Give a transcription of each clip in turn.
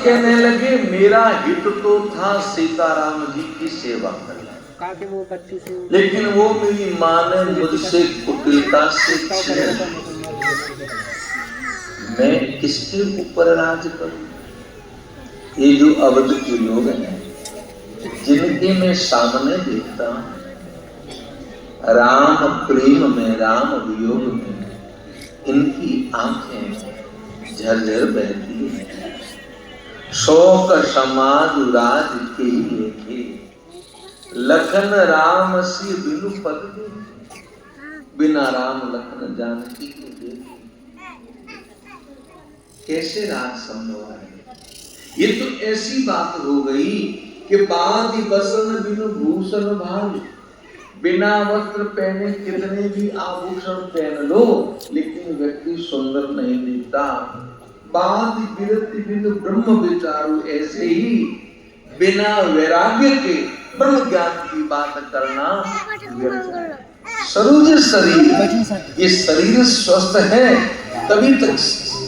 कहने लगे मेरा हित तो था सीताराम जी की सेवा करना, लेकिन वो मेरी माँ ने मुझसे कुटिलता से छीना, मैं किसके ऊपर राज करूं? ये जो अवध के लोग हैं जिनके मैं सामने देखता हूं, राम प्रेम में, राम वियोग में इनकी आंखें झरझर बहती हैं। शोक समाज राज के लेखे, लखन राम सी बिनु पद देखे, बिना राम लखन जानकी को देखे। कैसे राज संभव है? ये तो ऐसी बात हो गई कि बादि बसन बिनु भूषण भाई, बिना वस्त्र पहने कितने भी आभूषण पहन लो लेकिन व्यक्ति सुंदर नहीं दिखता। बादि विरति बिनु ब्रह्म विचारू, ऐसे ही बिना वैराग्य के ब्रह्म ज्ञान की बात करना व्यर्थ है। सरोज शरीर, ये शरीर स्वस्थ है तभी तक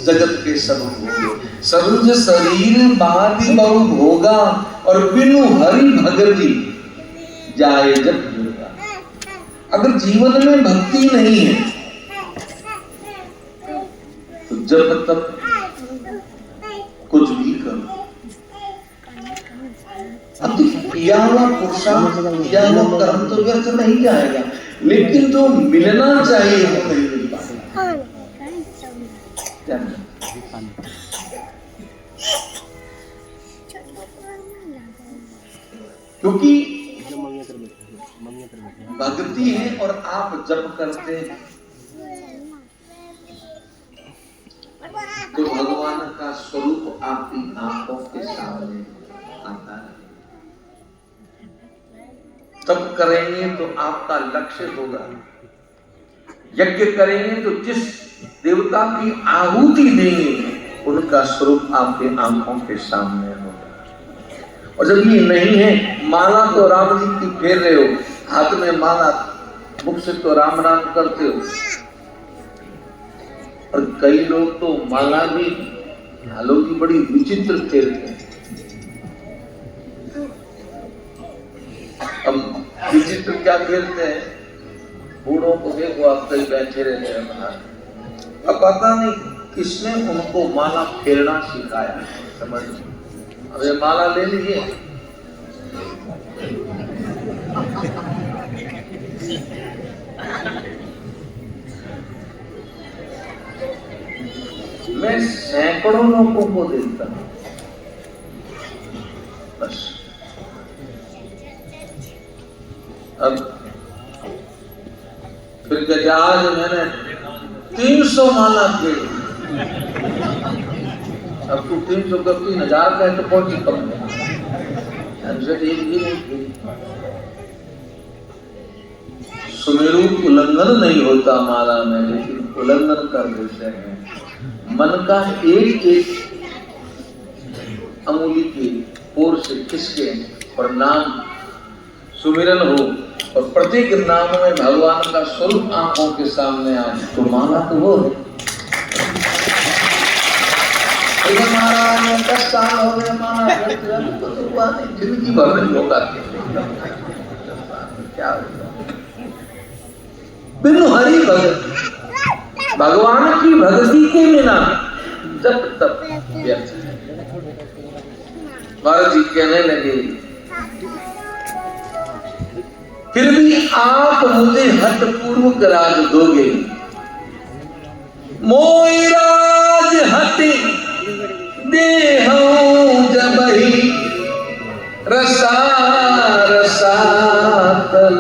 जगत के सब होंगे। सरोज शरीर बादि बहु भोगा, और बिनु हरि भगति जाए जब दुर्गा। अगर जीवन में भक्ति नहीं है तो जब तक कुछ भी करो, किया हुआ पुरुषार्थ, किया हुआ कर्म तो व्यर्थ नहीं जाएगा, लेकिन जो मिलना चाहिए वो नहीं मिल पाएगा। क्योंकि भक्ति है और आप जप करते हैं तो भगवान का स्वरूप आपकी आंखों के सामने आता है। तप करेंगे तो आपका लक्ष्य होगा, यज्ञ करेंगे तो जिस देवता की आहुति देंगे उनका स्वरूप आपके आंखों के सामने होगा। और जब ये नहीं है, माला तो राम जी की फेर रहे हो, हाथ में माला, मुख से तो राम राम करते हो, और कई लोग तो माला भी हालों की बड़ी विचित्र फेरते हैं। अब विचित्र क्या फेरते हैं? बूढ़ों को देखो आप, कई बैठे रहते हैं बाहर, अब पता नहीं किसने उनको माला फेरना सिखाया, समझ। अब ये माला ले लीजिए, मैं सैकड़ों लोगों को देखता हूं, बस। अब फिर कहते आज मैंने 300 माला फेरी, अब तू 300 का 3000 का है तो कौन सी कम है? एक भी नहीं। सुमेरु उल्लंघन नहीं होता माला में, लेकिन उल्लंघन कर देते हैं मन का एक एक अंगुली की ओर से खिसके और नाम सुमिरन हो, और प्रत्येक नाम में भगवान का स्वरूप आंखों के सामने आए तो माला तो वो है। महाराज 10 साल हो गए माला तो जिंदगी भर में होगा क्या होगा? बिनु हरि भगत, भगवान की भक्ति के बिना जब तक व्यर्थ है। महाराज जी कहने लगे फिर भी आप मुझे हठ पूर्वक राज दोगे, मोई राज हटि देहूं जबहि, रसा रसातल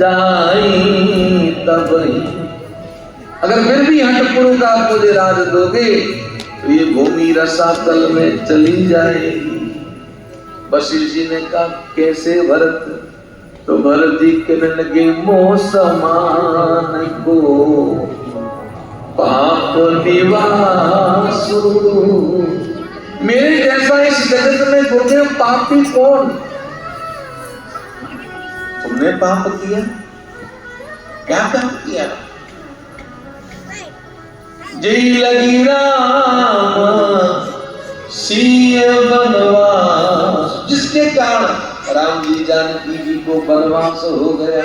जाई तबहि। अगर फिर भी हठपुर का मुझे राज दोगे तो ये भूमि रसातल में चली जाएगी। वशिष्ठ जी ने कहा कैसे भरत? तो भरत जी कहने लगे मोह समान को पाप निवास, मेरे जैसा इस जगत में दुर्गे पापी कौन? तुमने पाप किया? क्या पाप किया? जय लगी राम सिय बनवास, जिसके कारण राम जी जानकी जी को बनवास हो गया।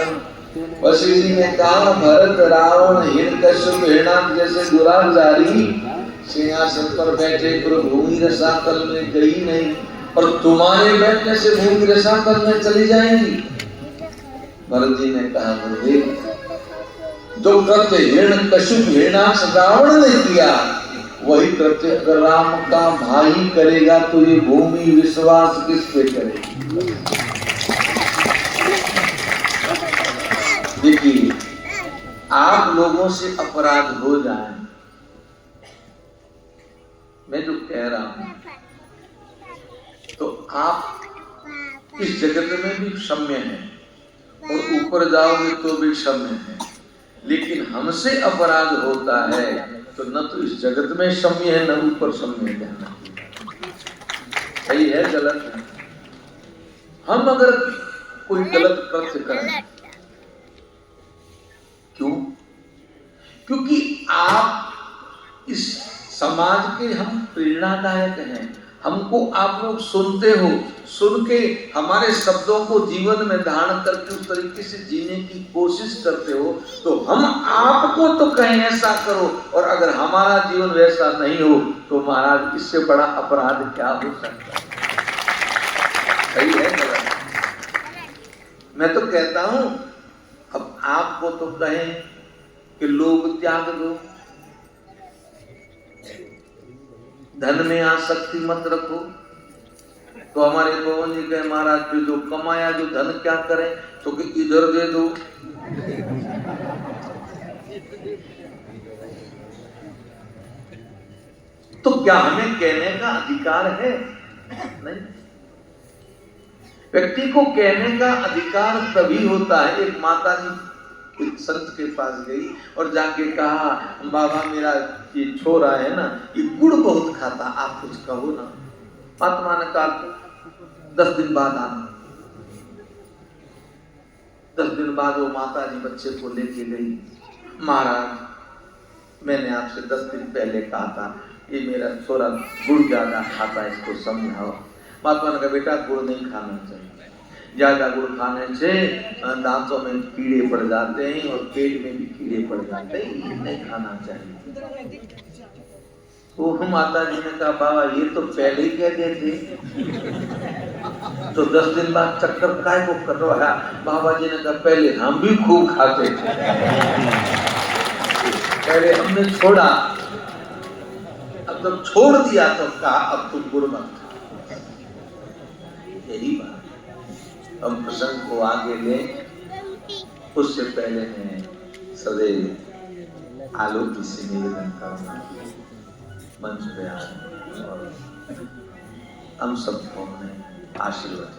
वशिष्ठ जी ने कहा भरत रावण हिरण्यकश्यप हिरणाक्ष जैसे दुराचारी सिंहासन पर बैठे पर भूमि रसातल में गई नहीं, और तुम्हारे बैठने से भूमि रसातल में चली जाएंगी। भरत जी ने कहा गुरुदेव, जो कृत्य हिरण्यकश्यप हिरणाक्ष रावण ने किया वही कृत्य अगर राम का भाई करेगा तो ये भूमि विश्वास किस पे करेगी। देखिए, आप लोगों से अपराध हो जाए, मैं जो कह रहा हूं, तो आप इस जगत में भी क्षम्य हैं और ऊपर जाओगे तो भी क्षम्य हैं, लेकिन हमसे अपराध होता है तो न तो इस जगत में क्षम्य है न ऊपर क्षम्य है। सही है गलत है? हम अगर कोई गलत कृत्य करें, क्यों? क्योंकि आप इस समाज के हम प्रेरणादायक हैं, हमको आप लोग सुनते हो, सुन के हमारे शब्दों को जीवन में धारण करके उस तरीके से जीने की कोशिश करते हो, तो हम आपको तो कहें ऐसा करो, और अगर हमारा जीवन वैसा नहीं हो तो महाराज इससे बड़ा अपराध क्या हो सकता है? सही है गलत? मैं तो कहता हूं, अब आपको तो कहें कि लोग त्याग दो, धन में आसक्ति मत रखो, तो हमारे पवन जी कहे महाराज फिर जो कमाया जो धन क्या करें, तो कि इधर दे दो। तो क्या हमें कहने का अधिकार है? नहीं। व्यक्ति को कहने का अधिकार तभी होता है। एक माता जी एक संत के पास गई और जाके कहा बाबा मेरा ये छोरा है ना, ये गुड़ बहुत खाता, आप कुछ कहो ना। महात्मा ने कहा 10 दिन बाद आना। 10 दिन बाद वो माता जी बच्चे को लेके गई। महाराज मैंने आपसे 10 दिन पहले कहा था ये मेरा छोरा गुड़ ज्यादा खाता है, इसको समझाओ। महात्मा ने कहा बेटा गुड़ नहीं खाना चाहिए, ज्यादा गुड़ खाने से दांतों में कीड़े पड़ जाते हैं और पेट में भी कीड़े पड़ जाते हैं, नहीं खाना चाहिए। तो माता जी ने कहा बाबा ये तो पहले ही कह देते, तो 10 दिन बाद चक्कर काय को करवाया। बाबा जी ने कहा पहले हम भी खूब खाते थे, पहले हमने छोड़ा, अब जब छोड़ दिया तो कहा अब तुम गुड़ मत खाओ। यही बात हम प्रसंग को आगे ले, उससे पहले मैं सदैव आलोक से निवेदन करना मंच पे आए और हम सबको अपने आशीर्वाद